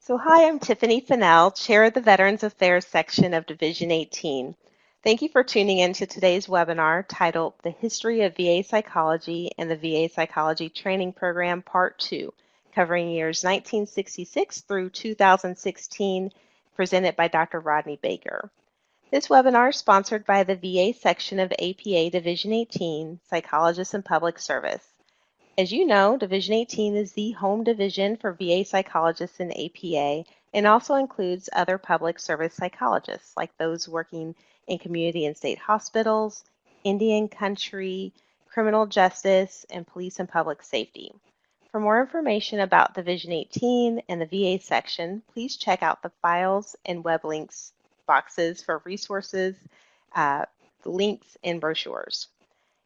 So hi, I'm Tiffany Fennell, Chair of the Veterans Affairs section of Division 18. Thank you for tuning in to today's webinar titled The History of VA Psychology and the VA Psychology Training Program Part 2, covering years 1966 through 2016, presented by Dr. Rodney Baker. This webinar is sponsored by the VA section of APA Division 18, Psychologists and Public Service. As you know, Division 18 is the home division for VA psychologists in APA and also includes other public service psychologists, like those working in community and state hospitals, Indian country, criminal justice, and police and public safety. For more information about Division 18 and the VA section, please check out the files and web links boxes for resources, links, and brochures.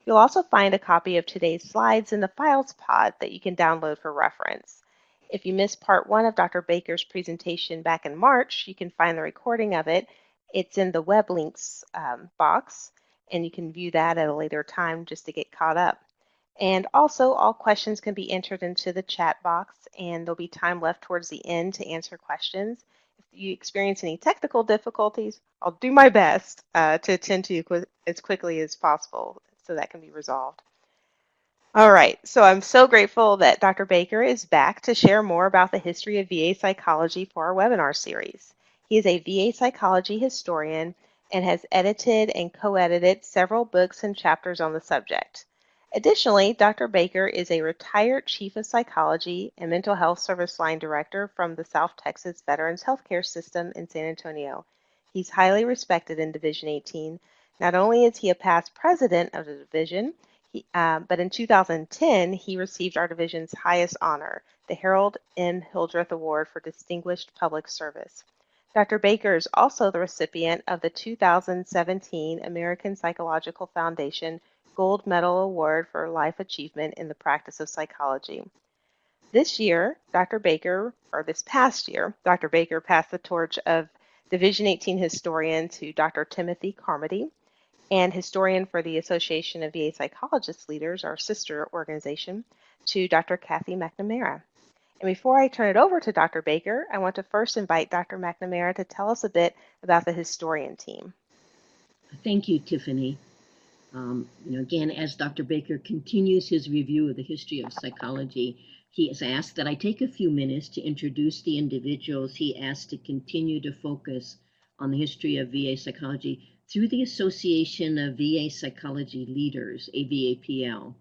You'll also find a copy of today's slides in the Files pod that you can download for reference. If you missed part 1 of Dr. Baker's presentation back in March, you can find the recording of it. It's in the web links box, and you can view that at a later time just to get caught up. And also, all questions can be entered into the chat box, and there'll be time left towards the end to answer questions. If you experience any technical difficulties, I'll do my best to attend to you as quickly as possible so that can be resolved. All right, so I'm so grateful that Dr. Baker is back to share more about the history of VA psychology for our webinar series. He is a VA psychology historian and has edited and co-edited several books and chapters on the subject. Additionally, Dr. Baker is a retired chief of psychology and mental health service line director from the South Texas Veterans Healthcare System in San Antonio. He's highly respected in Division 18. Not only is he a past president of the division, but in 2010, he received our division's highest honor, the Harold N. Hildreth Award for Distinguished Public Service. Dr. Baker is also the recipient of the 2017 American Psychological Foundation Gold Medal Award for Life Achievement in the Practice of Psychology. This past year, Dr. Baker passed the torch of Division 18 historian to Dr. Timothy Carmody, and historian for the Association of VA Psychologist Leaders, our sister organization, to Dr. Kathy McNamara. And before I turn it over to Dr. Baker, I want to first invite Dr. McNamara to tell us a bit about the historian team. Thank you, Tiffany. Again, as Dr. Baker continues his review of the history of psychology, he has asked that I take a few minutes to introduce the individuals he asked to continue to focus on the history of VA psychology through the Association of VA Psychology Leaders, AVAPL.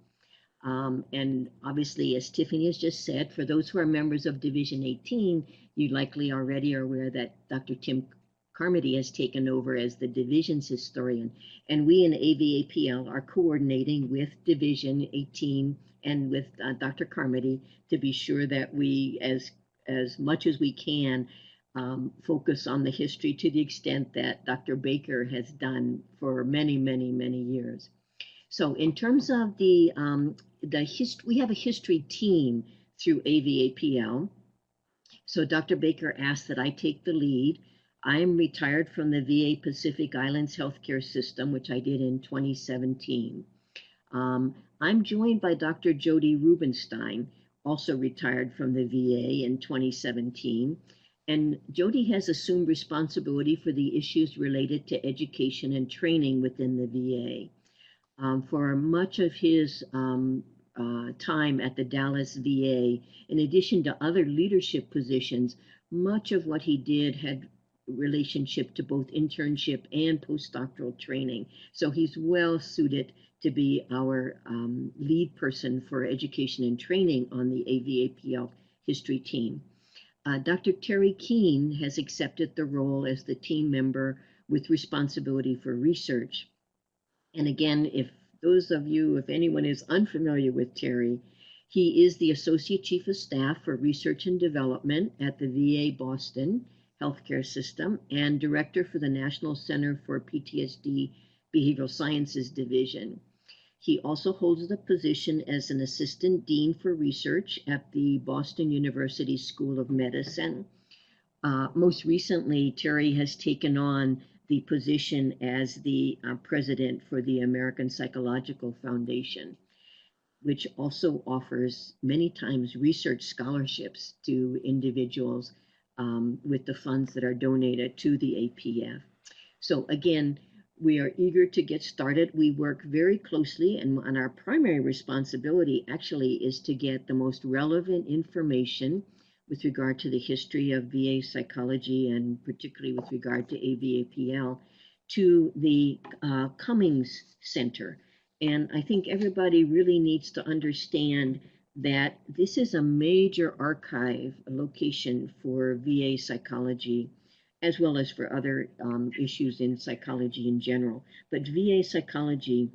And obviously, as Tiffany has just said, for those who are members of Division 18, you likely already are aware that Dr. Tim Carmody has taken over as the division's historian, and we in AVAPL are coordinating with Division 18 and with Dr. Carmody to be sure that we, as much as we can, focus on the history to the extent that Dr. Baker has done for many, many, many years. So in terms of we have a history team through AVAPL. So Dr. Baker asked that I take the lead. I am retired from the VA Pacific Islands Healthcare System, which I did in 2017. I'm joined by Dr. Jody Rubenstein, also retired from the VA in 2017. And Jody has assumed responsibility for the issues related to education and training within the VA. For much of his time at the Dallas VA, in addition to other leadership positions, much of what he did had relationship to both internship and postdoctoral training. So he's well suited to be our lead person for education and training on the AVAPL history team. Dr. Terry Keene has accepted the role as the team member with responsibility for research. And again, if anyone is unfamiliar with Terry, he is the Associate Chief of Staff for Research and Development at the VA Boston Healthcare System and Director for the National Center for PTSD Behavioral Sciences Division. He also holds the position as an Assistant Dean for Research at the Boston University School of Medicine. Most recently, Terry has taken on the position as the president for the American Psychological Foundation. which also offers many times research scholarships to individuals with the funds that are donated to the APF. So again, we are eager to get started. We work very closely, and our primary responsibility actually is to get the most relevant information with regard to the history of VA psychology, and particularly with regard to AVAPL, to the Cummings Center. And I think everybody really needs to understand that this is a major archive location for VA psychology, as well as for other issues in psychology in general. But VA psychology,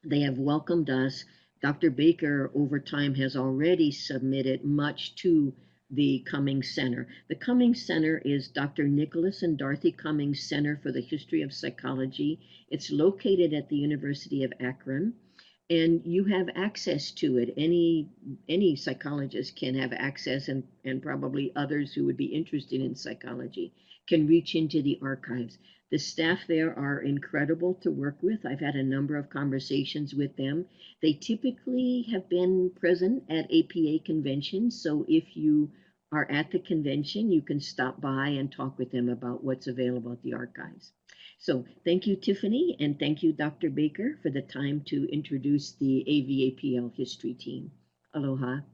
they have welcomed us. Dr. Baker, over time, has already submitted much to the Cummings Center. The Cummings Center is Dr. Nicholas and Dorothy Cummings Center for the History of Psychology. It's located at the University of Akron, and you have access to it. Any psychologist can have access, and probably others who would be interested in psychology can reach into the archives. The staff there are incredible to work with. I've had a number of conversations with them. They typically have been present at APA conventions, so if you are at the convention, you can stop by and talk with them about what's available at the archives. So thank you, Tiffany, and thank you, Dr. Baker, for the time to introduce the AVAPL history team. Aloha.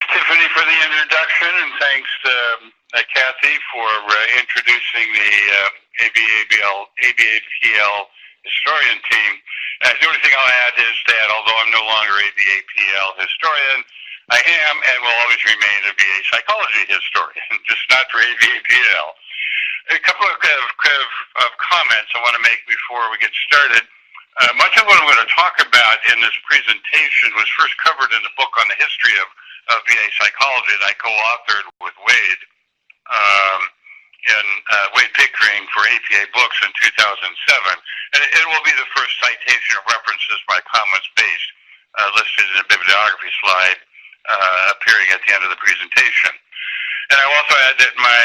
Tiffany, for the introduction, and thanks Kathy for introducing the AVAPL historian team. The only thing I'll add is that although I'm no longer a VAPL historian, I am and will always remain a VA psychology historian, just not for AVAPL. A couple of comments I want to make before we get started. Much of what I'm going to talk about in this presentation was first covered in the book on the history of VA psychology that I co-authored with Wade Wade Pickering for APA Books in 2007. And it will be the first citation of references by comments based listed in the bibliography slide appearing at the end of the presentation. And I will also add that my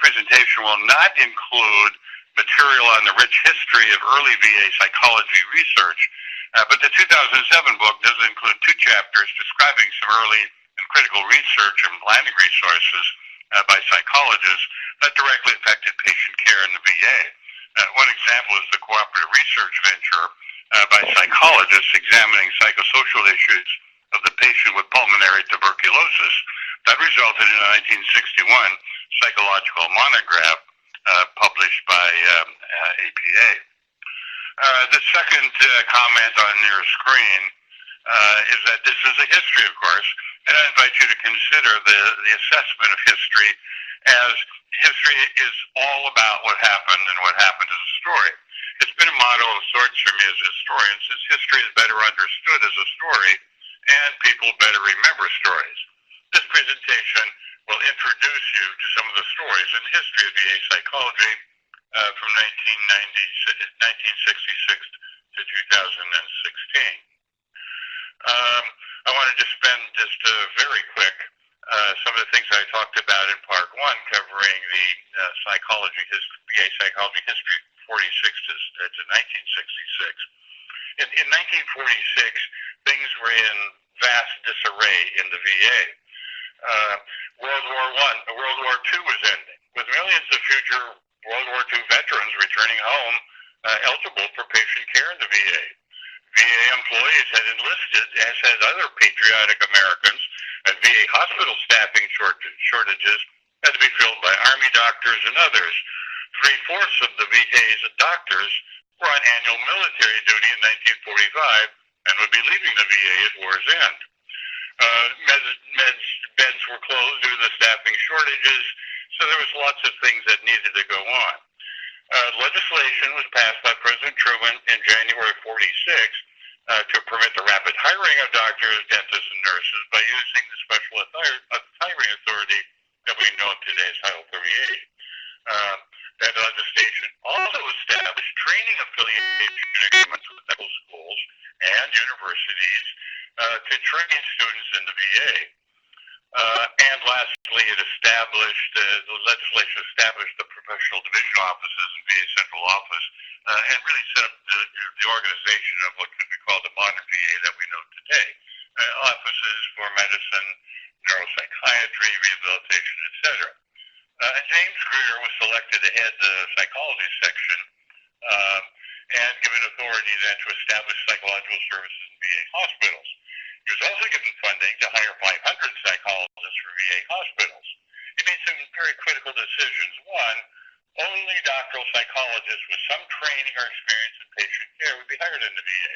presentation will not include material on the rich history of early VA psychology research, but the 2007 book does include 2 chapters describing some early and critical research and planning resources by psychologists that directly affected patient care in the VA. One example is the cooperative research venture by psychologists examining psychosocial issues of the patient with pulmonary tuberculosis that resulted in a 1961 psychological monograph published by APA. The second comment on your screen is that this is a history, of course, and I invite you to consider the assessment of history as history is all about what happened and what happened as a story. It's been a motto of sorts for me as a historian, since history is better understood as a story and people better remember stories. This presentation will introduce you to some of the stories in the history of VA psychology from 1966 to 2016. I wanted to spend just very quick some of the things I talked about in part 1, covering the VA psychology history 46 to 1966. In 1946, things were in vast disarray in the VA. World War II was ending, with millions of future World War II veterans returning home eligible for patient care in the VA. VA employees had enlisted, as had other patriotic Americans, and VA hospital staffing shortages had to be filled by Army doctors and others. 3/4 of the VA's doctors were on annual military duty in 1945 and would be leaving the VA at war's end. Beds were closed due to the staffing shortages, so there was lots of things that needed to go on. Legislation was passed by President Truman in January of 46 to permit the rapid hiring of doctors, dentists, and nurses by using the special hiring authority that we know today as Title 38. That legislation also established training affiliation agreements with medical schools and universities to train students in the VA. And lastly, the legislation established the professional division offices and VA central office and really set up the organization of what could be called the modern VA that we know today. Offices for medicine, neuropsychiatry, rehabilitation, etc. And James Greer was selected to head the psychology section and given authority then to establish psychological services in VA hospitals. He was also given funding to hire 500 psychologists for VA hospitals. He made some very critical decisions. One, only doctoral psychologists with some training or experience in patient care would be hired in the VA.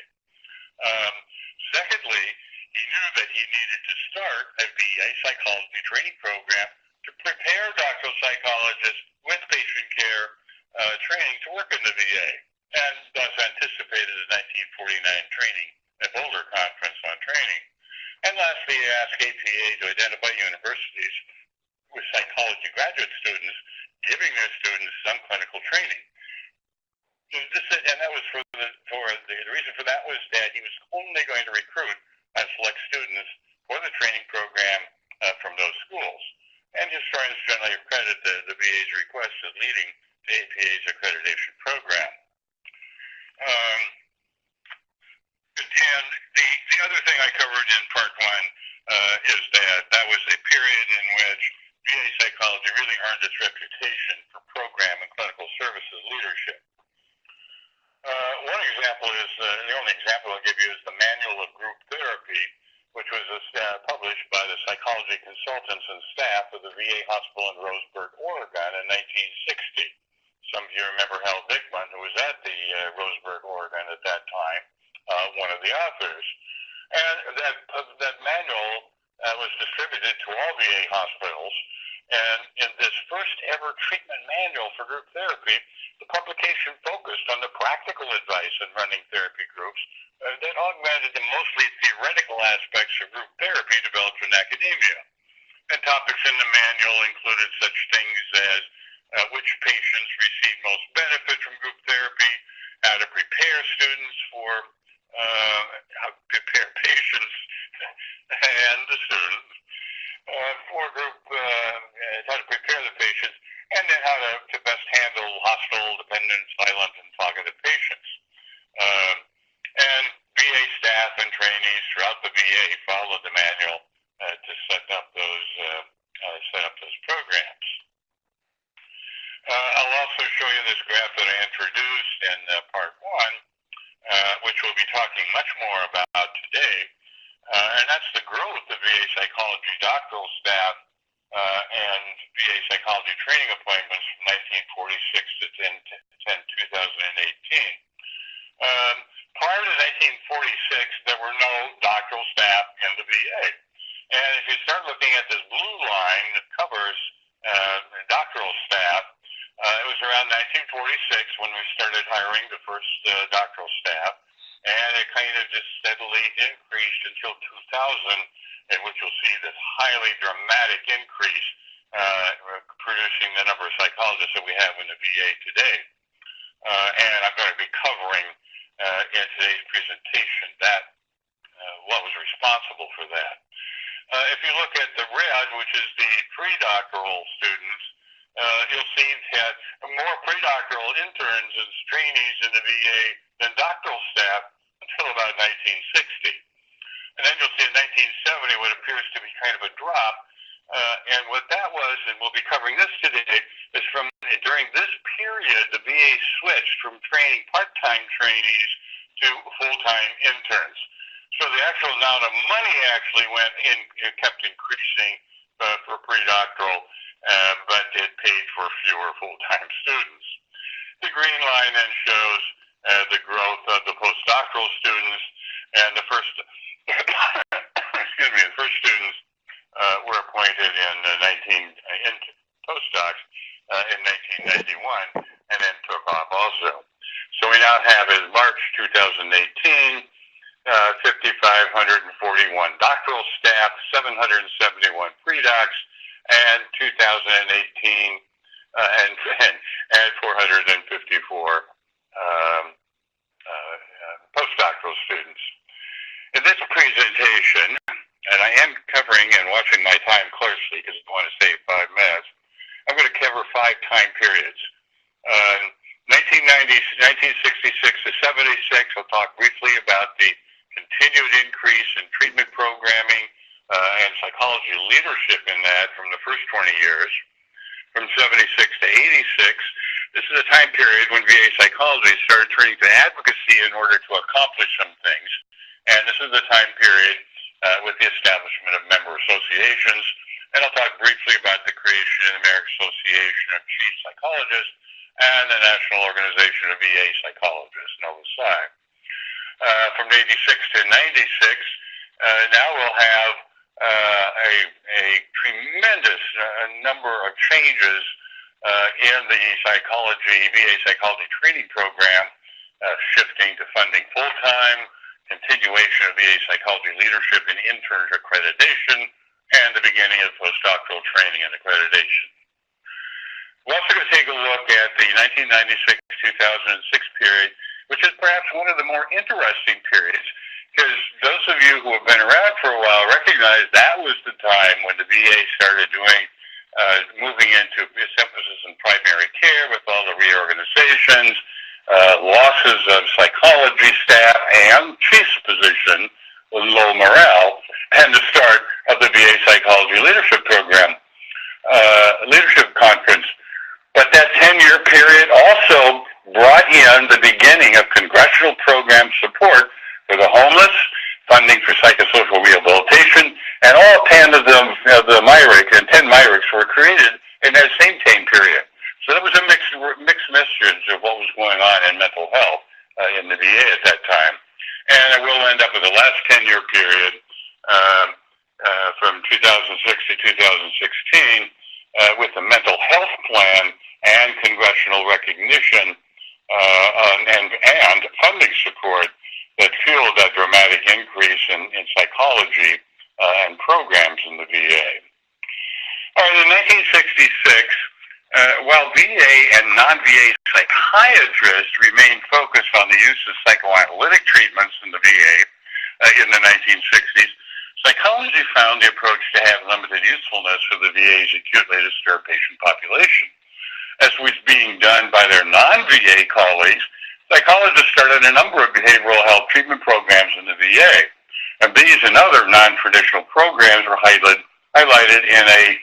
Secondly, he knew that he needed to start a VA psychology training program to prepare doctoral psychologists with patient care training to work in the VA, and thus anticipated the 1949 training at Boulder Conference on Training. And lastly, he asked APA to identify universities with psychology graduate students, giving their students some clinical training. And that was the reason for that was that he was only going to recruit and select students for the training program from those schools. And historians generally credit the VA's request as leading to APA's accreditation program. And the other thing I covered in part one is that was a period in which VA psychology really earned its reputation for program and clinical services leadership. One example is, the only example I'll give you is the Manual of Group Therapy, which was published by the psychology consultants and staff of the VA hospital in Roseburg, Oregon in 1960. Some of you remember Hal Bigman, who was at the Roseburg, Oregon at that time, one of the authors. And that manual was distributed to all VA hospitals. And in this first ever treatment manual for group therapy, the publication focused on the practical advice in running therapy groups that augmented the mostly theoretical aspects of group therapy developed in academia. And topics in the manual included such things as which patients receive most benefit from group therapy, how to prepare students for how to prepare patients and the students for group, how to prepare the patients, and then how to best handle hostile, dependent, silent, and talkative patients. And VA staff and trainees throughout the VA followed the manual to set up those programs. I'll also show you this graph that I introduced in part one, which we'll be talking much more about today, and that's the growth of VA psychology doctoral staff and VA psychology training appointments from 1946 to 2018. Prior to 1946, there were no doctoral staff in the VA. And if you start looking at this blue line that covers doctoral staff, it was around 1946 when we started hiring the first doctoral staff, and it kind of just steadily increased until 2000, in which you'll see this highly dramatic increase, producing the number of psychologists that we have in the VA today. And I'm going to be covering in today's presentation what was responsible for that. If you look at the red, which is the pre-doctoral students, you'll see that more pre-doctoral interns and trainees in the VA than doctoral staff until about 1960. And then you'll see in 1970 what appears to be kind of a drop. And what that was, and we'll be covering this today, is during this period, the VA switched from training part-time trainees to full-time interns. So the actual amount of money actually kept increasing for pre-doctoral, but it paid for fewer full-time students. The green line then shows the growth of the postdoctoral students, and the first students were appointed in postdocs in 1991, and then took off also. So we now have, in March 2018, 5,541 doctoral staff, 771 pre-docs, and 2018 and 454 postdoctoral students. In this presentation, and I am covering and watching my time closely because I want to save 5 minutes, I'm going to cover 5 time periods. 1966 to 76, I'll talk briefly about the continued increase in treatment programming and psychology leadership in that from the first 20 years. From 76 to 86, this is a time period when VA psychology started turning to advocacy in order to accomplish some things. And this is the time period with the establishment of member associations. And I'll talk briefly about the creation of the American Association of Chief Psychologists and the National Organization of VA Psychologists, NOVA-PSY. From 86 to 96, now we'll have a tremendous number of changes in the VA psychology training program, shifting to funding full-time, continuation of VA psychology leadership and interns accreditation, and the beginning of postdoctoral training and accreditation. We're also going to take a look at the 1996-2006 period, which is perhaps one of the more interesting periods, because those of you who have been around for a while recognize that was the time when the VA started moving into its emphasis in primary care with all the reorganizations, losses of psychology staff and chief's position with low morale, and the start of the VA Psychology Leadership Program, Leadership Conference. But that 10-year period also brought in the beginning of congressional program support for the homeless, funding for psychosocial rehabilitation, and all 10 of the MIRIC, and 10 MIRICs were created in that same time period. So there was a mixed message of what was going on in mental health in the VA at that time. And we'll end up with the last 10-year period from 2006 to 2016 with the mental health plan and congressional recognition and funding support that fueled that dramatic increase in psychology and programs in the VA. All right, in 1966, while VA and non-VA psychiatrists remained focused on the use of psychoanalytic treatments in the VA in the 1960s, psychology found the approach to have limited usefulness for the VA's acutely disturbed patient population. As was being done by their non-VA colleagues, psychologists started a number of behavioral health treatment programs in the VA. And these and other non-traditional programs were highlighted in a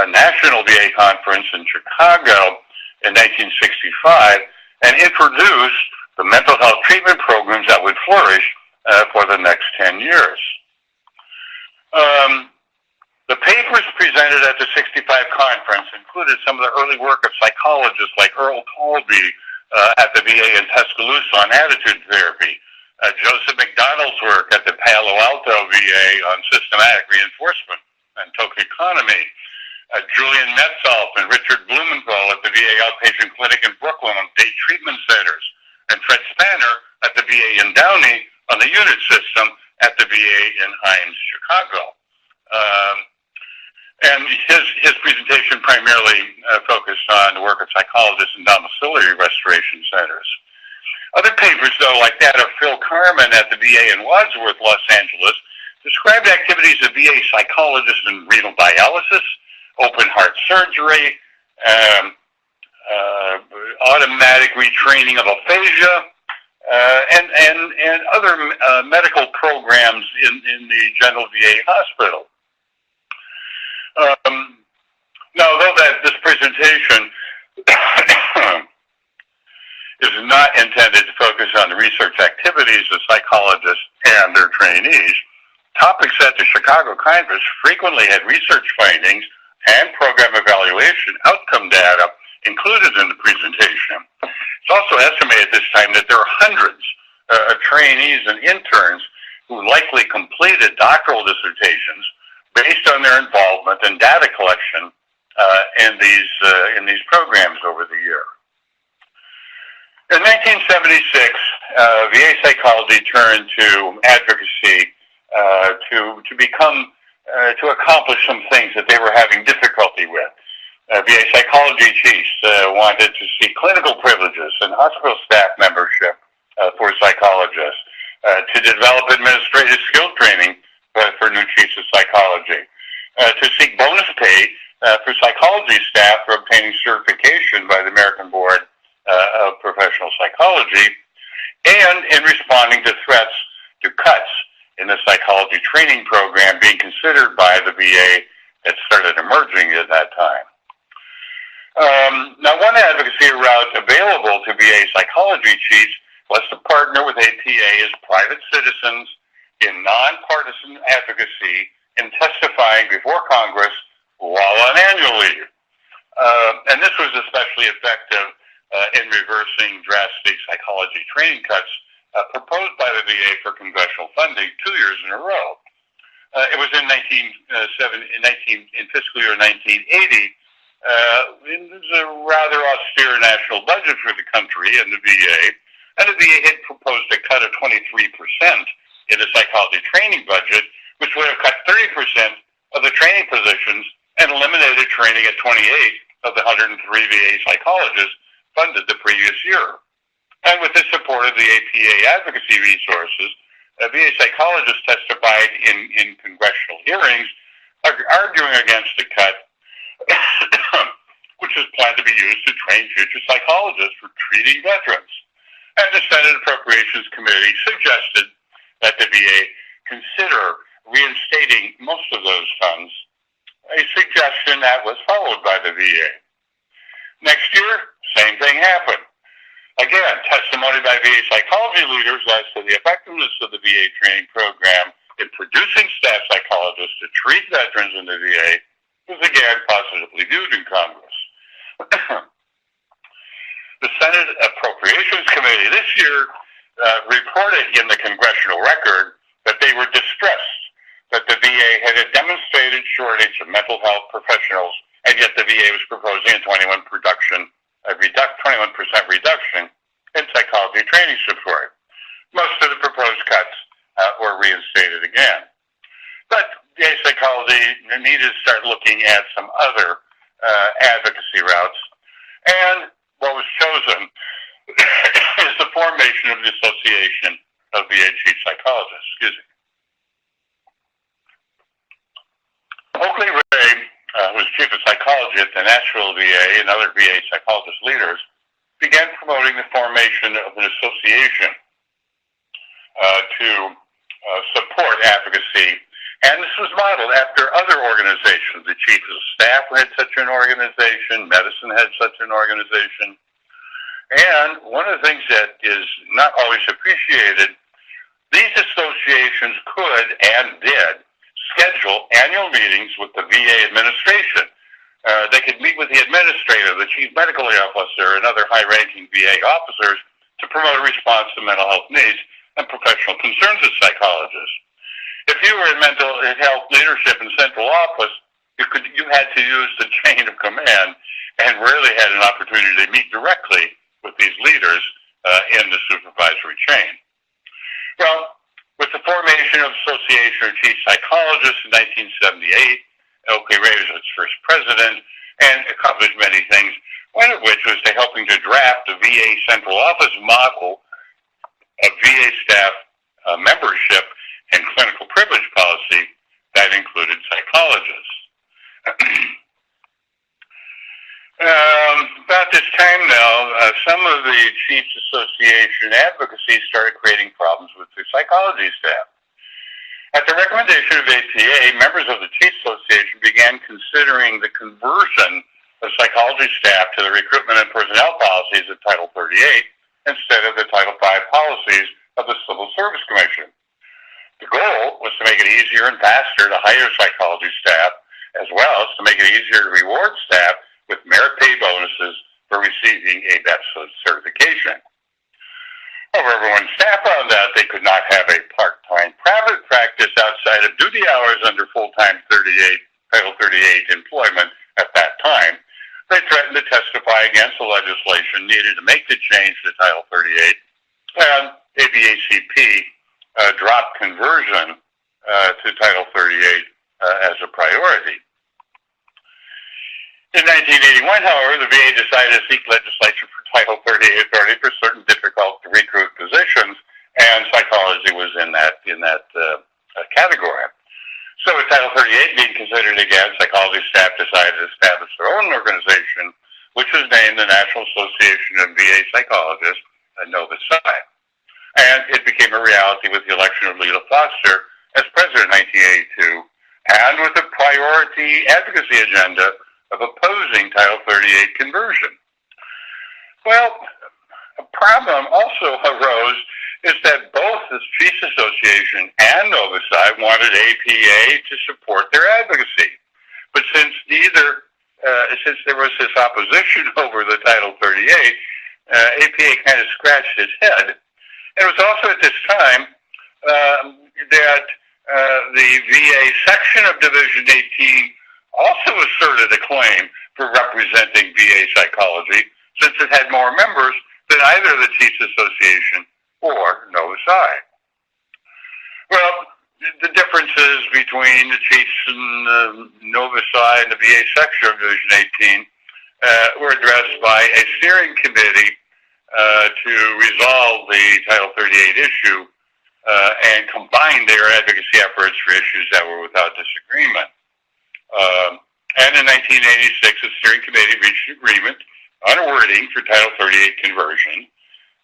national VA conference in Chicago in 1965 and introduced the mental health treatment programs that would flourish for the next 10 years. The papers presented at the 65 conference included some of the early work of psychologists like Earl Colby at the VA in Tuscaloosa on attitude therapy, Joseph McDonald's work at the Palo Alto VA on systematic reinforcement and tokeconomy, Julian Metzoff and Richard Blumenthal at the VA outpatient clinic in Brooklyn on day treatment centers, and Fred Spanner at the VA in Downey on the unit system at the VA in Hines, Chicago. And his presentation primarily focused on the work of psychologists in domiciliary restoration centers. Other papers, though, like that of Phil Carman at the VA in Wadsworth, Los Angeles, described activities of VA psychologists in renal dialysis, open heart surgery, automatic retraining of aphasia, and other medical programs in the general VA hospital. Now, although this presentation is not intended to focus on the research activities of psychologists and their trainees, topics at the Chicago Conference frequently had research findings and program evaluation outcome data included in the presentation. It's also estimated at this time that there are hundreds of trainees and interns who likely completed doctoral dissertations based on their involvement in data collection in these programs over the year. In 1976, VA psychology turned to advocacy to accomplish some things that they were having difficulty with. VA psychology chiefs wanted to see clinical privileges and hospital staff membership for psychologists, to develop administrative skill training for new chiefs of psychology, to seek bonus pay for psychology staff for obtaining certification by the American Board of professional psychology, and in responding to threats to cuts in the psychology training program being considered by the VA that started emerging at that time. Now, one advocacy route available to VA psychology chiefs was to partner with APA as private citizens in nonpartisan advocacy and testifying before Congress while on annual leave. And this was especially effective in reversing drastic psychology training cuts proposed by the VA for congressional funding 2 years in a row. It was in fiscal year 1980. It was a rather austere national budget for the country and the VA, and the VA had proposed a cut of 23% in the psychology training budget, which would have cut 30% of the training positions and eliminated training at 28 of the 103 VA psychologists funded the previous year. And with the support of the APA advocacy resources, VA psychologists testified in congressional hearings arguing against the cut, which was planned to be used to train future psychologists for treating veterans. And the Senate Appropriations Committee suggested that the VA consider reinstating most of those funds, a suggestion that was followed by the VA. Next year, same thing happened. Again, testimony by VA psychology leaders as to the effectiveness of the VA training program in producing staff psychologists to treat veterans in the VA was again positively viewed in Congress. The Senate Appropriations Committee this year reported in the Congressional record that they were distressed that the VA had a demonstrated shortage of mental health professionals, and yet the VA was proposing a 21% reduction in psychology training support. Most of the proposed cuts were reinstated again. But VA psychology needed to start looking at some other advocacy routes, and what was chosen is the formation of the Association of VA Chief Psychologists. Oakley Ray, who was chief of psychology at the Nashville VA, and other VA psychologist leaders began promoting the formation of an association to support advocacy. And this was modeled after other organizations. The chief of staff had such an organization, medicine had such an organization. And one of the things that is not always appreciated, these associations could and did schedule annual meetings with the VA administration. They could meet with the administrator, the chief medical officer, and other high-ranking VA officers to promote a response to mental health needs and professional concerns of psychologists. If you were in mental health leadership in central office, you had to use the chain of command and rarely had an opportunity to meet directly with these leaders in the supervisory chain. Well, with the formation of Association of Chief Psychologists in 1978, Oakley Ray was its first president and accomplished many things, one of which was helping to draft the VA central office model of VA staff membership and clinical privilege policy that included psychologists. About this time now, some of the Chiefs Association advocacy started creating problems with the psychology staff. At the recommendation of APA, members of the Chiefs Association began considering the conversion of psychology staff to the recruitment and personnel policies of Title 38 instead of the Title V policies of the Civil Service Commission. The goal was to make it easier and faster to hire psychology staff, as well as to make it easier to reward staff with merit pay bonuses for receiving a VET certification. However, when staff found out they could not have a part-time private practice outside of duty hours under full-time Title 38 employment at that time, they threatened to testify against the legislation needed to make the change to Title 38, and ABACP dropped conversion to Title 38 as a priority. In 1981, however, the VA decided to seek legislation for Title 38 authority for certain difficult-to-recruit positions, and psychology was in that category. So with Title 38 being considered again, psychology staff decided to establish their own organization which was named the National Association of VA Psychologists, Nova Psi. And it became a reality with the election of Lila Foster as president in 1982, and with a priority advocacy agenda of opposing Title 38 conversion. Well, a problem also arose is that both the Chiefs Association and Nova Psi wanted APA to support their advocacy. But since there was this opposition over the Title 38, APA kind of scratched its head. It was also at this time that the VA section of Division 18 also asserted a claim for representing VA psychology, since it had more members than either the Chiefs Association or Nova Psi. Well, the differences between the Chiefs and the Nova Psi and the VA section of Division 18 were addressed by a steering committee to resolve the Title 38 issue and combine their advocacy efforts for issues that were without disagreement. And in 1986, the steering committee reached an agreement on wording for Title 38 conversion.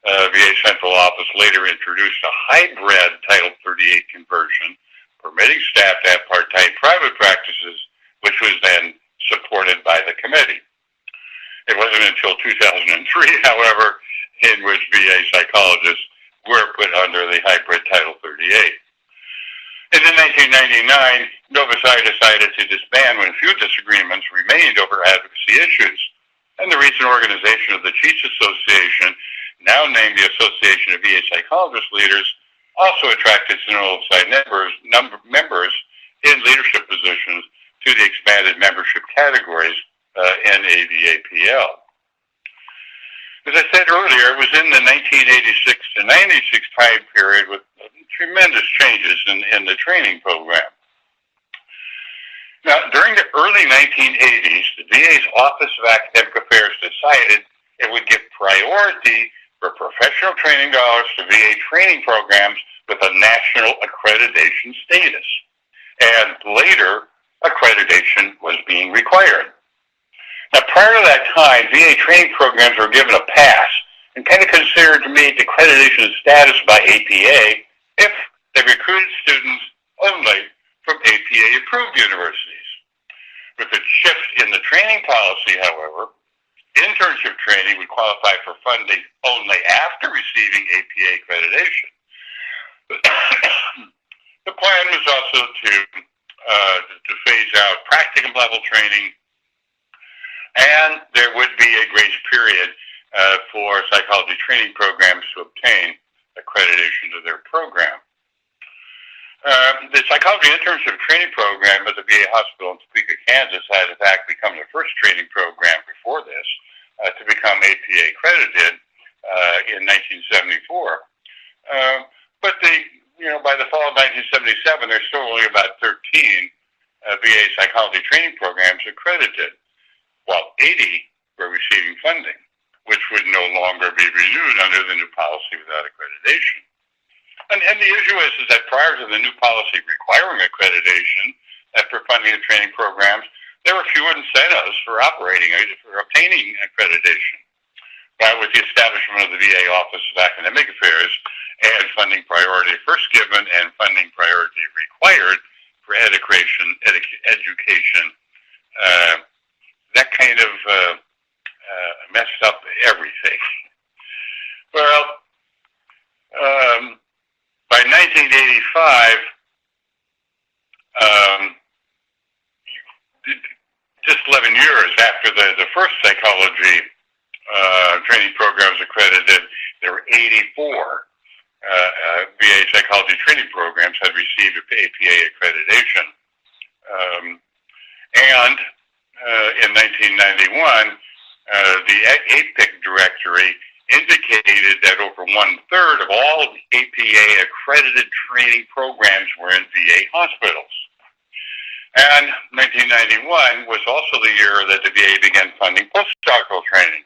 VA Central Office later introduced a hybrid Title 38 conversion, permitting staff to have part-time private practices, which was then supported by the committee. It wasn't until 2003, however, in which VA psychologists were put under the hybrid Title 38. And in 1999, Nova Psi decided to disband when few disagreements remained over advocacy issues. And the recent organization of the Chiefs Association, now named the Association of VA Psychologist Leaders, also attracted some Nova Psi members in leadership positions to the expanded membership categories in AVAPL. As I said earlier, it was in the 1986 to 96 time period with tremendous changes in the training program. Now, during the early 1980s, the VA's Office of Academic Affairs decided it would give priority for professional training dollars to VA training programs with a national accreditation status. And later, accreditation was being required. Now, prior to that time, VA training programs were given a pass and kind of considered to meet accreditation status by APA if they recruited students only from APA-approved universities. With a shift in the training policy, however, internship training would qualify for funding only after receiving APA accreditation. The plan was also to phase out practicum level training, and there would be a grace period for psychology training programs to obtain accreditation to their program. The psychology internship training program at the VA hospital in Topeka, Kansas had in fact become the first training program before this to become APA accredited in 1974. But by the fall of 1977, there's still only about 13 VA psychology training programs accredited, while 80 were receiving funding, which would no longer be renewed under the new policy without accreditation. And the issue is that prior to the new policy requiring accreditation for funding of training programs, there were few incentives for obtaining accreditation. But with the establishment of the VA Office of Academic Affairs and funding priority first given and funding priority required for education, that kind of messed up everything. Well, by 1985, just 11 years after the first psychology training programs accredited, there were 84 VA psychology training programs had received APA accreditation. And in 1991, the APIC directory indicated that over 1/3 of all APA accredited training programs were in VA hospitals. And 1991 was also the year that the VA began funding postdoctoral training.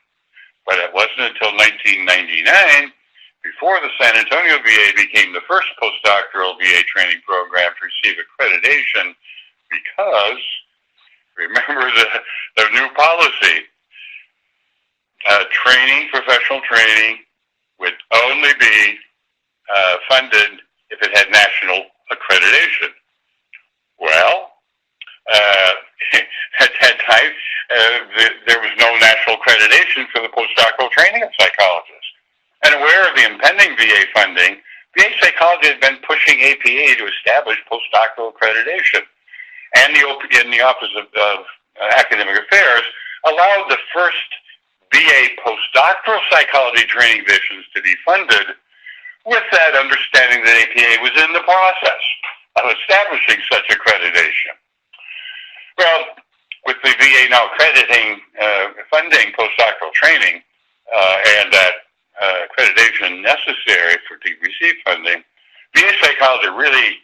But it wasn't until 1999 before the San Antonio VA became the first postdoctoral VA training program to receive accreditation, because, remember the new policy, Professional training would only be funded if it had national accreditation. Well, at that time, there was no national accreditation for the postdoctoral training of psychologists. And aware of the impending VA funding, VA Psychology had been pushing APA to establish postdoctoral accreditation. And the Office of Academic Affairs allowed the first VA postdoctoral psychology training divisions to be funded, with that understanding that APA was in the process of establishing such accreditation. Well, with the VA now accrediting, funding postdoctoral training, and that accreditation necessary to receive funding, VA Psychology really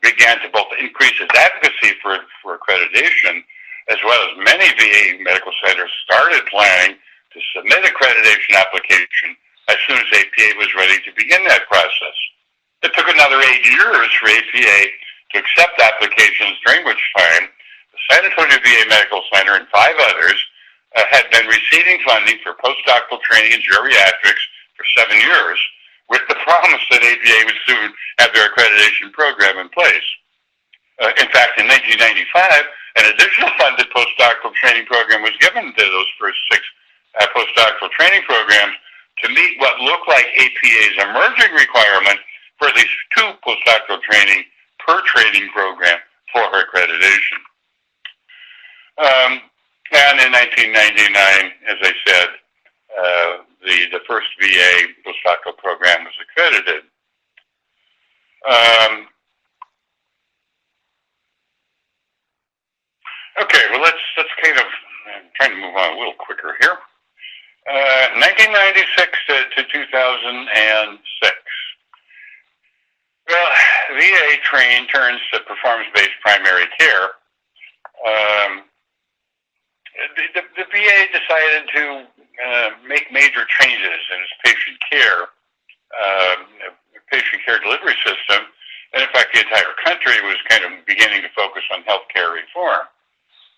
began to both increase its advocacy for accreditation, as well as many VA medical centers started planning to submit accreditation application as soon as APA was ready to begin that process. It took another 8 years for APA to accept applications, during which time the San Antonio VA Medical Center and 5 others had been receiving funding for postdoctoral training in geriatrics for 7 years, with the promise that APA would soon have their accreditation program in place. In fact, in 1995, an additional funded postdoctoral training program was given to those first 6 postdoctoral training programs to meet what looked like APA's emerging requirement for at least 2 postdoctoral training per training program for accreditation. And in 1999, as I said, the first VA postdoctoral program was accredited. Okay, well, let's kind of, I'm trying to move on a little quicker here. 1996 to 2006. Well, VA turns to performance-based primary care. The VA decided to make major changes in its patient care delivery system, and in fact, the entire country was kind of beginning to focus on healthcare reform.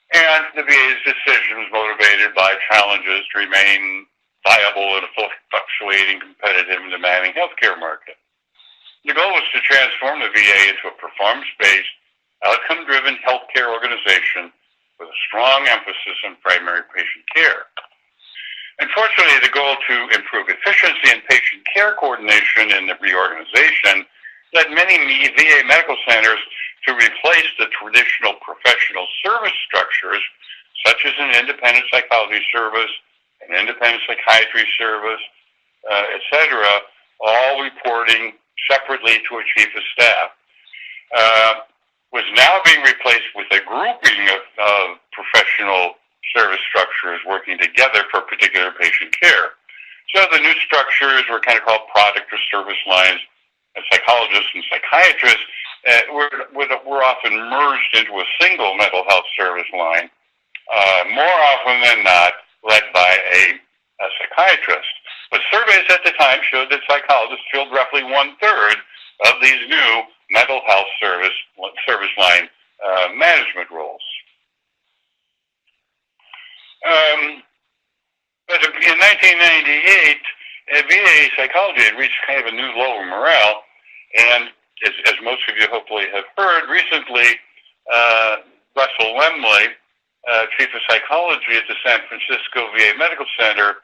And the VA's decision was motivated by challenges to remain viable in a fluctuating, competitive, and demanding healthcare market. The goal was to transform the VA into a performance-based, outcome-driven healthcare organization with a strong emphasis on primary patient care. Unfortunately, the goal to improve efficiency and patient care coordination in the reorganization led many VA medical centers to replace the traditional professional service structures, such as an independent psychology service, an independent psychiatry service, etc., all reporting separately to a chief of staff, was now being replaced with a grouping of professional service structures working together for particular patient care. So the new structures were kind of called product or service lines, and psychologists and psychiatrists were often merged into a single mental health service line, more often than not led by a psychiatrist. But surveys at the time showed that psychologists filled roughly 1/3 of these new mental health service line management roles. But in 1998, VA psychology had reached kind of a new low of morale, and as most of you hopefully have heard, recently Russell Lemley, chief of psychology at the San Francisco VA Medical Center,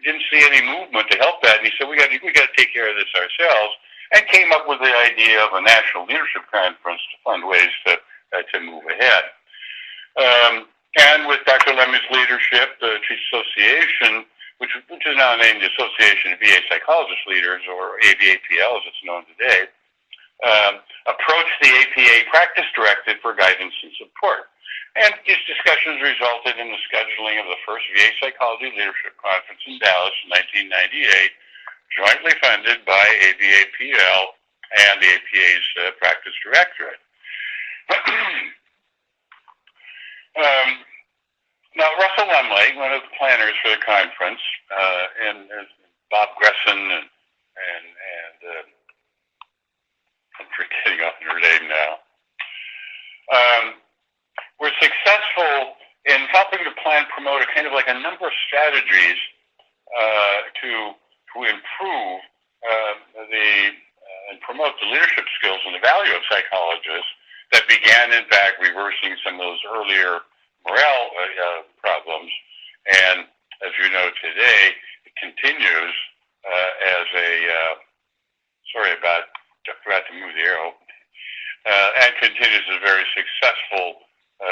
didn't see any movement to help that, and he said, we got to take care of this ourselves, and came up with the idea of a national leadership conference to fund ways to move ahead. And with Dr. Lemley's leadership, the Chief Association, which is now named the Association of VA Psychologist Leaders, or AVAPL as it's known today, approached the APA Practice Directive for guidance and support. And these discussions resulted in the scheduling of the first VA Psychology Leadership Conference in Dallas in 1998, jointly funded by AVAPL and the APA's Practice Directorate. Now, Russell Lemley, one of the planners for the conference, and Bob Gresson and I'm forgetting off her name now, were successful in helping to plan, promote a kind of like a number of strategies to improve and promote the leadership skills and the value of psychologists that began, in fact, reversing some of those earlier morale problems. And as you know today, it continues as a, I forgot to move the arrow, and continues as a very successful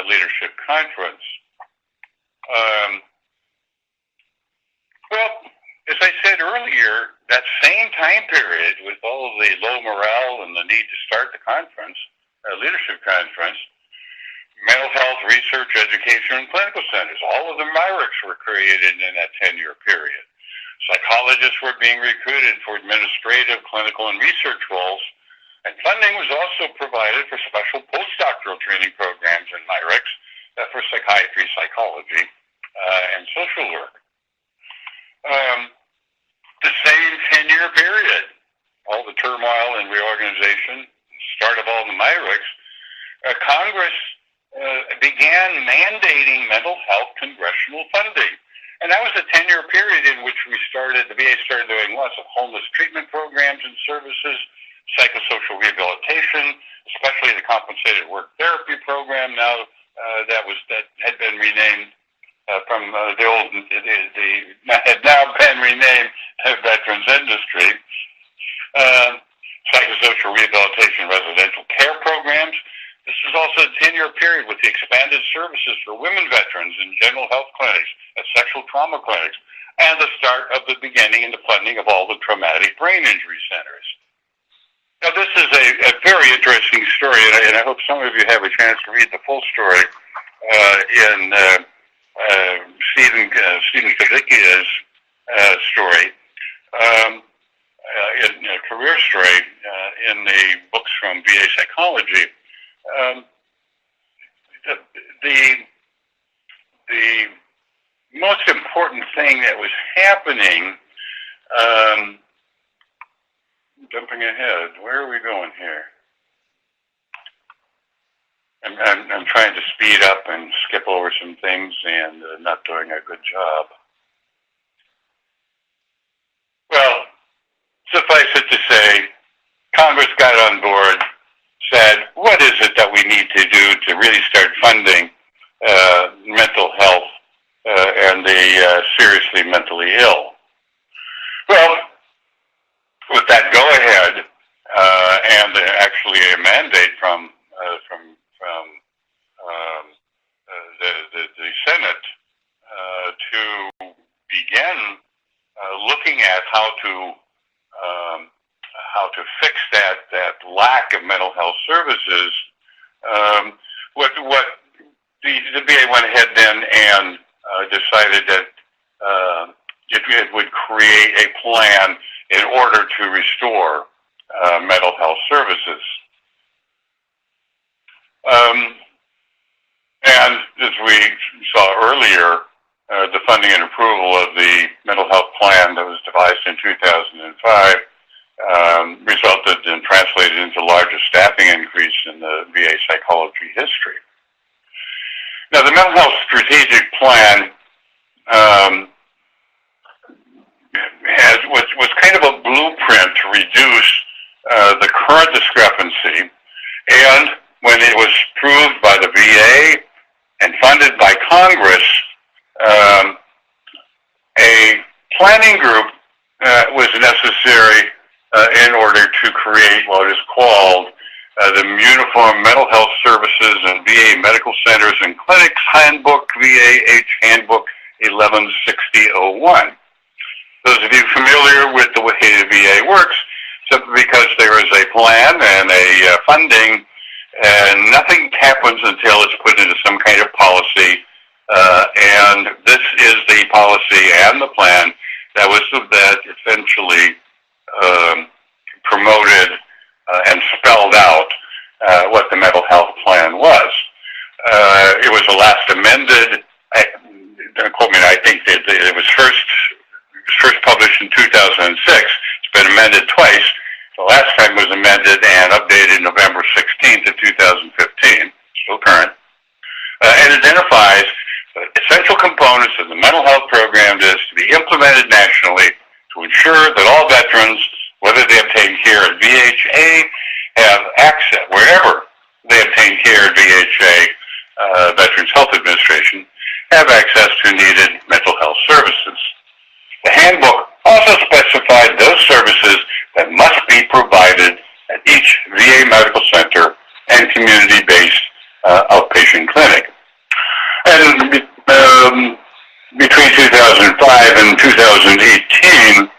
leadership conference. Well, as I said earlier, that same time period with all of the low morale and the need to start the conference, leadership conference, mental health research, education, and clinical centers, all of the MIRECs were created in that 10-year period. Psychologists were being recruited for administrative, clinical, and research roles, and funding was also provided for special postdoctoral training programs in MIRECs for psychiatry, psychology, and social work. The same 10-year period, all the turmoil and reorganization, start of all the MIRECs, Congress began mandating mental health congressional funding. And that was a 10-year period in which the VA started doing lots of homeless treatment programs and services, psychosocial rehabilitation, especially the compensated work therapy program now that had been renamed from had now been renamed Veterans Industry. Psychosocial rehabilitation residential care programs. This is also a 10-year period with the expanded services for women veterans in general health clinics and sexual trauma clinics, and the start of the beginning and the funding of all the traumatic brain injury centers. Now, this is a very interesting story, and I hope some of you have a chance to read the full story in Stephen Kadickia's story, in a career story in the books from VA Psychology. The most important thing that was happening, jumping ahead, where are we going here? I'm trying to speed up and skip over some things and not doing a good job. Well, suffice it to say, Congress got on board, said, what is it that we need to do to really start funding mental health and the seriously mentally ill? Well, with that go-ahead and actually a mandate from the Senate to begin looking at how to fix that lack of mental health services, what the VA went ahead then and decided that it would create a plan in order to restore mental health services. And as we saw earlier, the funding and approval of the mental health plan that was devised in 2005 resulted and translated into the largest staffing increase in the VA psychology history. Now, the mental health strategic plan was kind of a blueprint to reduce the current discrepancy, and when it was approved by the VA and funded by Congress, a planning group was necessary in order to create what is called the Uniform Mental Health Services and VA Medical Centers and Clinics Handbook, VAH Handbook 116001. Those of you familiar with the way the VA works, simply because there is a plan and a funding, and nothing happens until it's put into some kind of policy, and this is the policy and the plan that essentially promoted and spelled out what the mental health plan was. It was last amended, don't quote me, I think that it was first published in 2006. It's been amended twice. The last time was amended and updated November 16th of 2015, still current. It identifies essential components of the mental health program is to be implemented nationally to ensure that all veterans, whether they obtain care at VHA, have access, wherever they obtain care at VHA, Veterans Health Administration, have access to needed mental health services. The handbook also specified those services that must be provided at each VA medical center and community-based outpatient clinic. And between 2005 and 2018,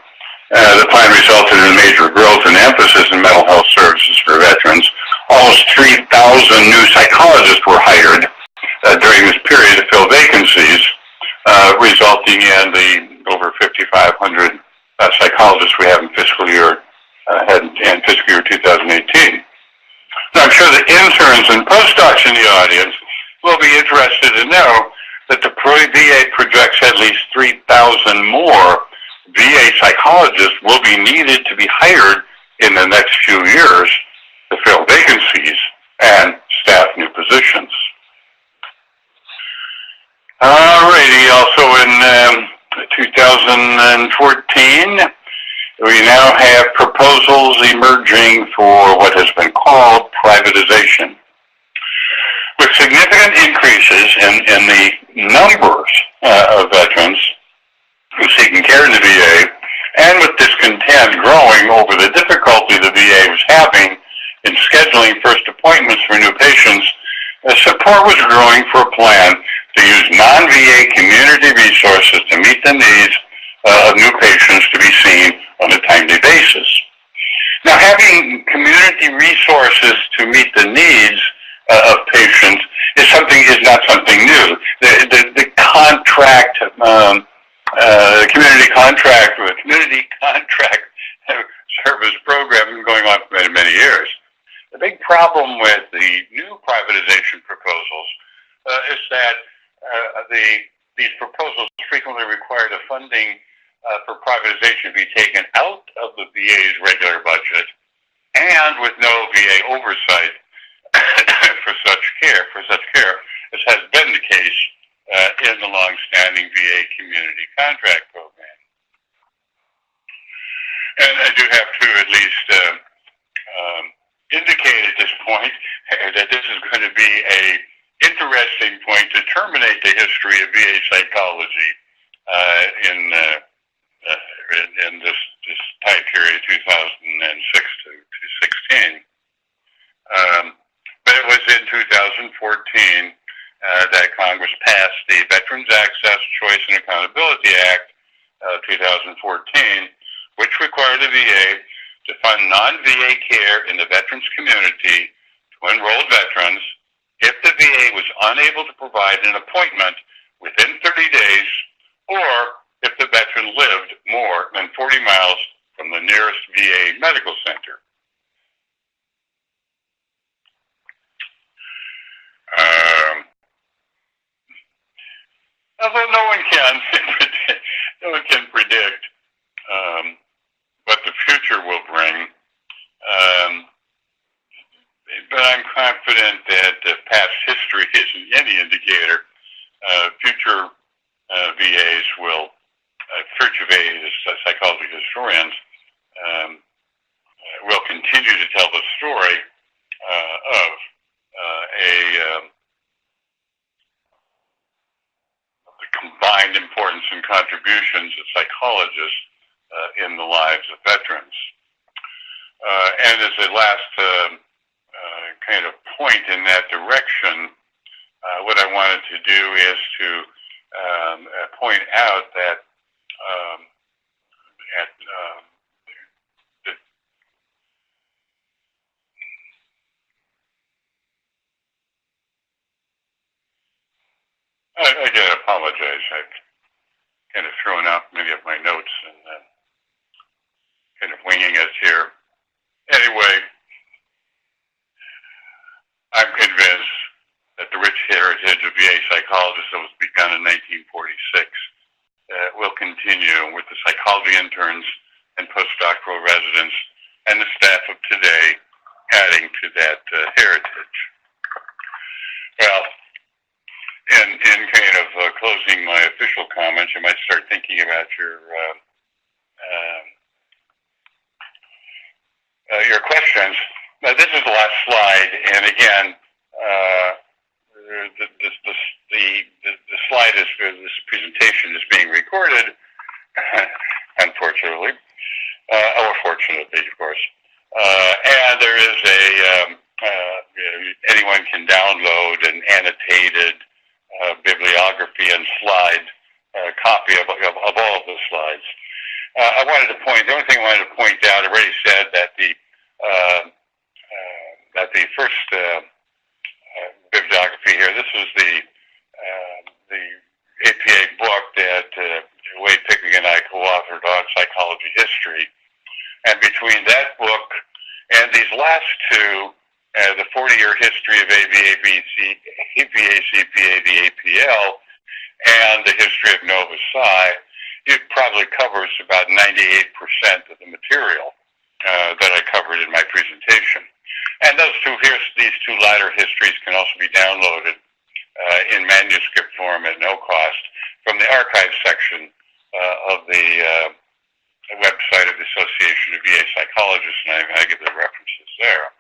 the plan resulted in major growth and emphasis in mental health services for veterans. Almost 3,000 new psychologists were hired during this period to fill vacancies, resulting in the over 5,500 psychologists we have in fiscal year 2018. Now, I'm sure the interns and postdocs in the audience will be interested to know that the VA projects at least 3,000 more VA psychologists will be needed to be hired in the next few years to fill vacancies and staff new positions. Alrighty, also in 2014, we now have proposals emerging for what has been called privatization. With significant increases in the numbers of veterans who are seeking care in the VA, and with discontent growing over the difficulty the VA was having in scheduling first appointments for new patients, support was growing for a plan to use non-VA community resources to meet the needs of new patients to be seen on a timely basis. Now, having community resources to meet the needs of patients is not something new. The contract, community contract service program has been going on for many, many years. The big problem with the new privatization proposals is that these proposals frequently require the funding for privatization to be taken out of the VA's regular budget, and with no VA oversight for such care, as has been the case in the long-standing VA community contract program. And I do have to at least indicate at this point that this is going to be an interesting point to terminate the history of VA psychology in this time period, 2006 to 2016. But it was in 2014 that Congress passed the Veterans Access, Choice, and Accountability Act 2014, which required the VA to fund non-VA care in the veterans community to enrolled veterans if the VA was unable to provide an appointment within 30 days, or if the veteran lived more than 40 miles from the nearest VA medical center. Although no one can predict what the future will bring, but I'm confident that past history isn't any indicator. Future VAs will, future VA psychology historians will continue to tell the story of the combined importance and contributions of psychologists in the lives of veterans. And as a last kind of point in that direction, what I wanted to do is to point out that I do apologize. I've kind of thrown out many of my notes and kind of winging it here. Anyway, I'm convinced that the rich heritage of VA psychologists that was begun in 1946 will continue with the psychology interns and postdoctoral residents and the staff of today adding to that heritage. Well, in kind of closing my official comments, I might start thinking about your questions. Now, this is the last slide, and again, the slide is, this presentation is being recorded, unfortunately, or fortunately, of course. And there is anyone can download an annotated bibliography and slide copy of all of the slides. The only thing I wanted to point out, I already said that the first bibliography here, this is the APA book that Wade Pickering and I co-authored on psychology history. And between that book and these last two, the 40-year history of ABA, CPA, the APL, and the history of Nova Psi, it probably covers about 98% of the material that I covered in my presentation. And these two latter histories can also be downloaded in manuscript form at no cost from the archive section of the website of the Association of VA Psychologists, and I give the references there.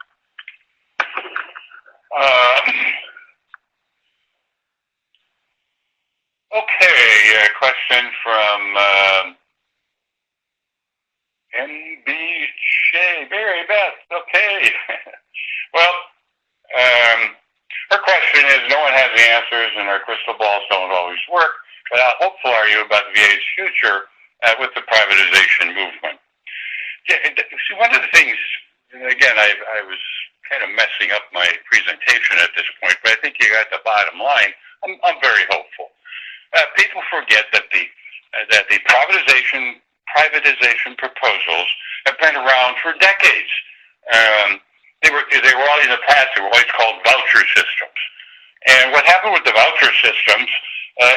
Okay, a question from NB Shea, Mary Beth. Okay. Well, her question is, no one has the answers and our crystal balls don't always work, but how hopeful are you about the VA's future with the privatization movement? Yeah, see, one of the things, again, I was kind of messing up my presentation at this point, but I think you got the bottom line. I'm very hopeful. People forget that the privatization proposals have been around for decades. They were all in the past. They were always called voucher systems. And what happened with the voucher systems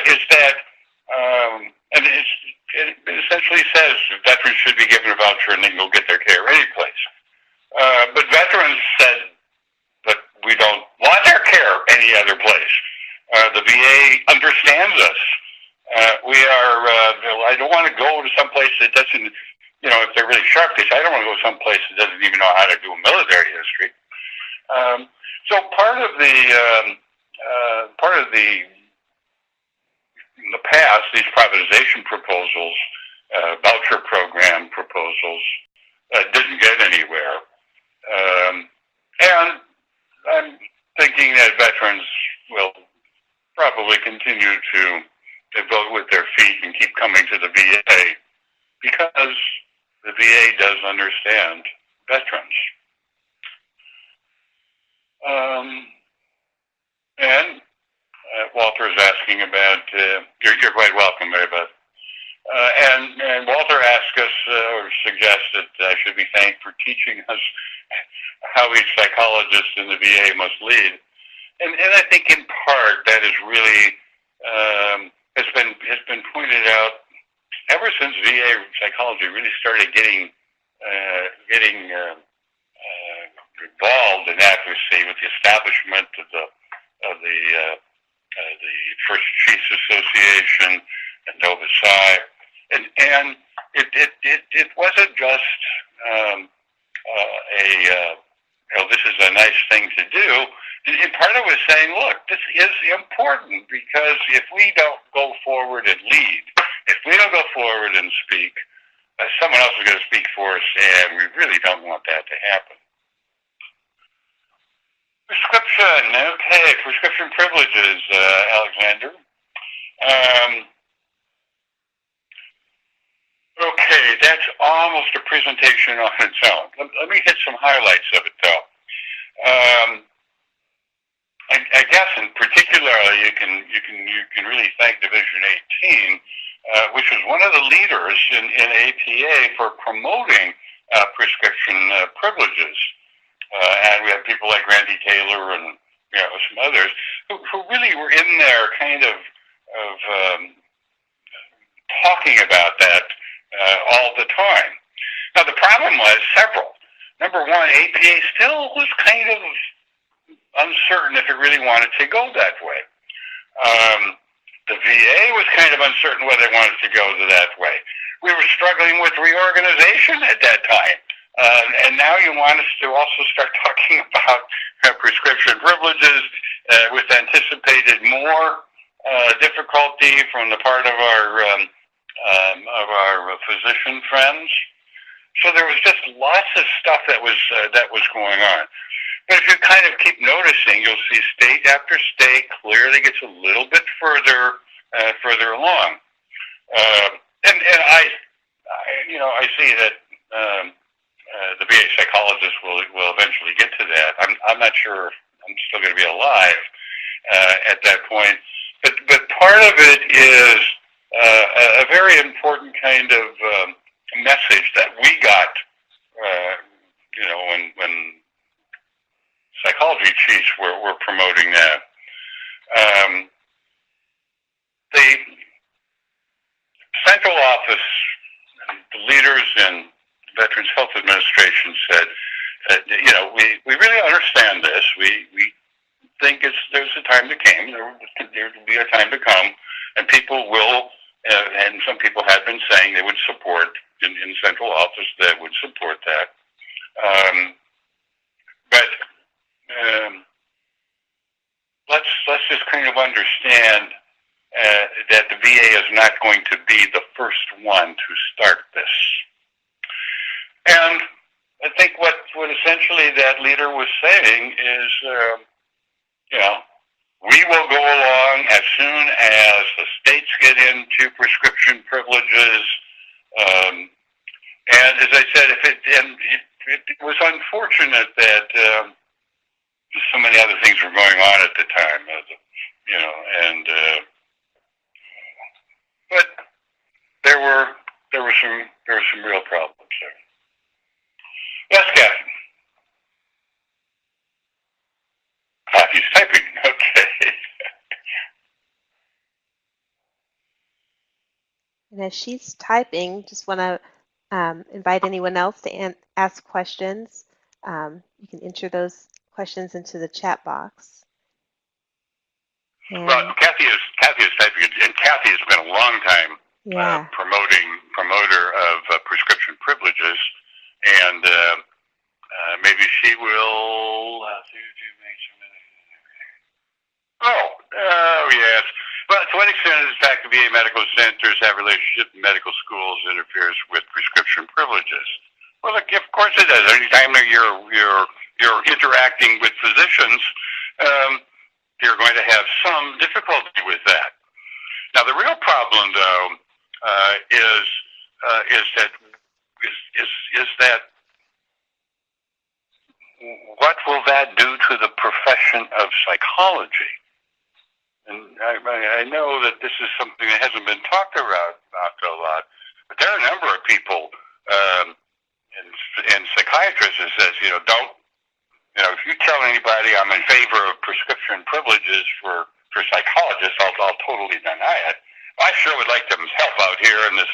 is that, it essentially says veterans should be given a voucher and they can go get their care any place. But veterans said, but we don't want their care any other place. The VA understands us. I don't want to go to some place that doesn't, if they're really sharp, they say, I don't want to go someplace that doesn't even know how to do a military history. So part of in the past, these privatization proposals, voucher program proposals, didn't get anywhere. And I'm thinking that veterans will probably continue to vote with their feet and keep coming to the VA because the VA does understand veterans. And Walter is asking about, you're quite welcome, Mary Beth. And Walter asked us, or suggested I should be thanked for teaching us how each psychologist in the VA must lead. And I think in part that is really, has been pointed out ever since VA psychology really started getting involved in advocacy with the establishment of the First Chiefs Association and Nova Psi, and it wasn't just this is a nice thing to do. And part of it was saying, look, this is important because if we don't go forward and lead, if we don't go forward and speak, someone else is going to speak for us, and we really don't want that to happen. Prescription, okay, prescription privileges, Alexander. Okay, that's almost a presentation on its own. Let me hit some highlights of it, though. I guess, in particular, you can really thank Division 18, which was one of the leaders in APA for promoting prescription privileges. And we have people like Randy Taylor and some others who really were in there kind of talking about that all the time. Now, the problem was several. Number one, APA still was kind of uncertain if it really wanted to go that way. The VA was kind of uncertain whether they wanted to go that way. We were struggling with reorganization at that time. And now you want us to also start talking about prescription privileges with anticipated more difficulty from the part of our physician friends. So there was just lots of stuff that was going on. But if you kind of keep noticing, you'll see state after state clearly gets a little bit further along. And I see that the VA psychologist will eventually get to that. I'm not sure if I'm still going to be alive at that point. But part of it is a very important kind of message that we got, when psychology chiefs were promoting that. The central office, the leaders in Veterans Health Administration said, we really understand this. We think there's a time that came. There will be a time to come, and people will, and some people had been saying they would support in central office that would support that. But let's just kind of understand that the VA is not going to be the first one to start this. And I think what essentially that leader was saying is, we will go along as soon as the states get into prescription privileges. And as I said, it was unfortunate that so many other things were going on at the time, but there were some real problems there. Yes, Kathy. Kathy's typing. Okay. And as she's typing, just want to invite anyone else to ask questions. You can enter those questions into the chat box. Well, Kathy is typing, and Kathy has been a long time promoter of prescription privileges, and maybe she will. Oh yes. Well, to what extent does the fact that VA medical centers have relationship with medical schools interferes with prescription privileges? Well, look, of course it does. Anytime you're interacting with physicians, you're going to have some difficulty with that. Now, the real problem, though, is that what will that do to the profession of psychology? And I know that this is something that hasn't been talked about a lot, but there are a number of people and psychiatrists that says, if you tell anybody I'm in favor of prescription privileges for psychologists, I'll totally deny it. I sure would like to help out here in this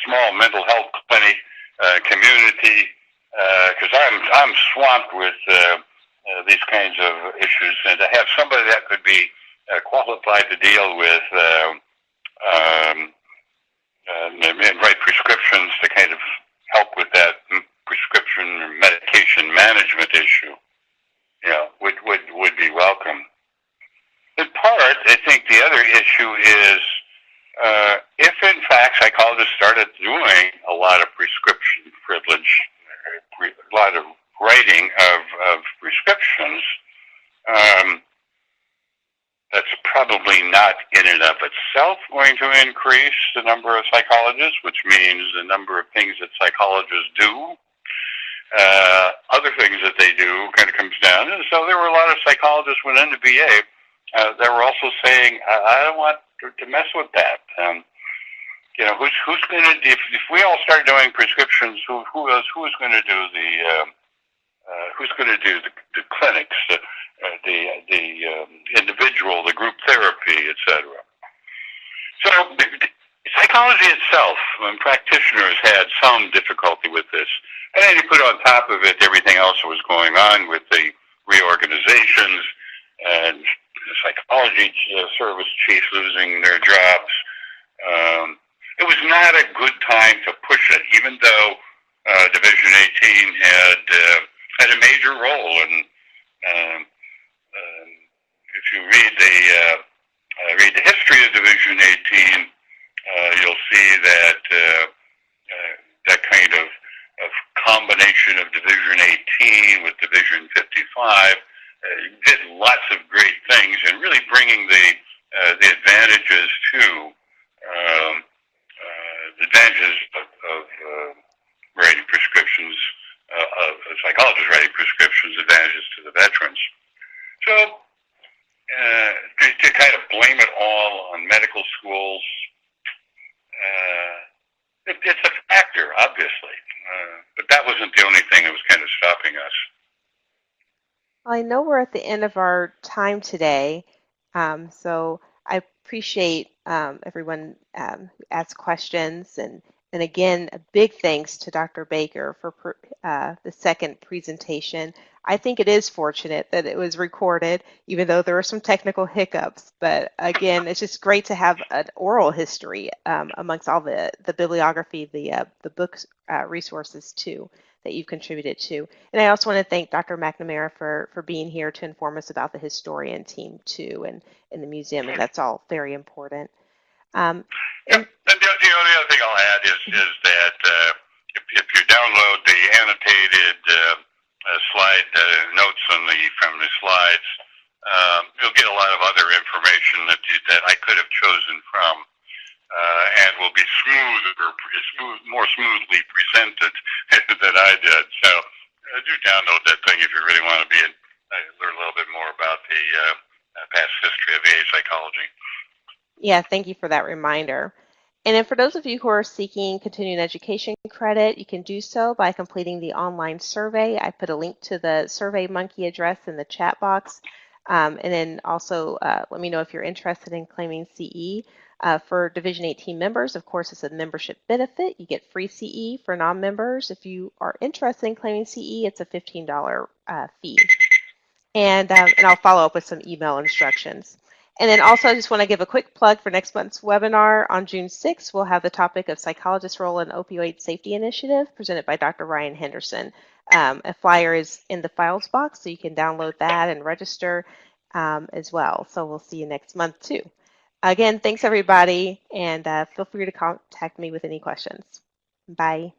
small mental health clinic community because I'm swamped with these kinds of issues, and to have somebody that could be qualified to deal with and write prescriptions to kind of help with that prescription or medication management issue, would be welcome. In part, I think the other issue is if in fact psychologists started doing a lot of prescription privilege, a lot of writing of prescriptions, that's probably not in and of itself going to increase the number of psychologists, which means the number of things that psychologists do. Other things that they do kind of comes down. And so there were a lot of psychologists within the VA that were also saying, I don't want to mess with that. Who's going to, if we all start doing prescriptions, who's going to do the clinics, the individual, the group therapy, etc. So psychology itself, and practitioners had some difficulty with this. And then you put on top of it everything else that was going on with the reorganizations and psychology service chiefs losing their jobs. It was not a good time to push it, even though Division 18 had a major role. And if you read the history of Division 18, you'll see that that kind of combination of Division 18 with Division 55 did lots of great things, and really bringing the advantages the advantages of writing prescriptions, of psychologists writing prescriptions, advantages to the veterans. So to kind of blame it all on medical schools, it's a factor, obviously, but that wasn't the only thing that was kind of stopping us. Well, I know we're at the end of our time today, so I appreciate everyone who asked questions, and again, a big thanks to Dr. Baker for the second presentation. I think it is fortunate that it was recorded, even though there were some technical hiccups. But again, it's just great to have an oral history amongst all the bibliography, the books, resources too, that you've contributed to. And I also want to thank Dr. McNamara for being here to inform us about the historian team too, and in the museum, and that's all very important. And the other thing I'll add is that if you download the annotated slide notes from the slides, you'll get a lot of other information that I could have chosen from, and will be more smoothly presented than I did. So do download that thing if you really want to learn a little bit more about the past history of VA psychology. Yeah, thank you for that reminder. And then for those of you who are seeking continuing education credit, you can do so by completing the online survey. I put a link to the SurveyMonkey address in the chat box. And then also let me know if you're interested in claiming CE. For Division 18 members, of course, it's a membership benefit. You get free CE. For non-members, if you are interested in claiming CE, it's a $15 fee. And I'll follow up with some email instructions. And then also, I just want to give a quick plug for next month's webinar. On June 6th, we'll have the topic of psychologists' role in opioid safety initiative presented by Dr. Ryan Henderson. A flyer is in the files box, so you can download that and register as well. So we'll see you next month too. Again, thanks everybody, and feel free to contact me with any questions. Bye.